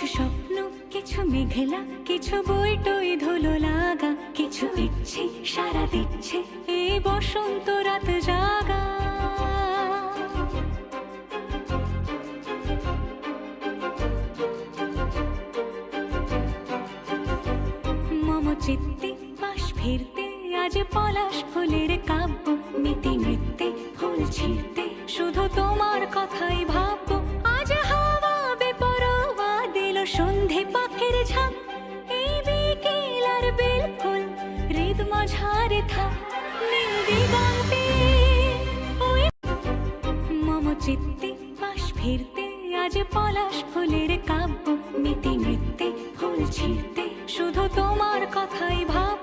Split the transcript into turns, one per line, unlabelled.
কিছু স্বপ্ন, কিছু মেঘলা, কিছু বই টই ধুলো লাগা, কিছু ইচ্ছে সারা দিচ্ছে এই বসন্ত রাত জাগা। মম চিত্তে পাশ ফিরতে আজ পলাশ ফুলের কাব্য, মিতি নৃত্যে ফুল ছিঁড়তে শুধু তোমার কথাই ভাববো। আজ হাওয়া বেপরোয়া দিল সন্ধে পাখির ঝাঁক, এই বিকেল আর বেলফুল হৃদ মাঝারে থাক নীল দিগন্তে ওই। মম চিত্তে পাশ ফিরতে আজ পলাশ ফুলের কাব্য, মিতি নৃত্যে ফুল ছিঁড়তে শুধু তোমার কথাই ভাব।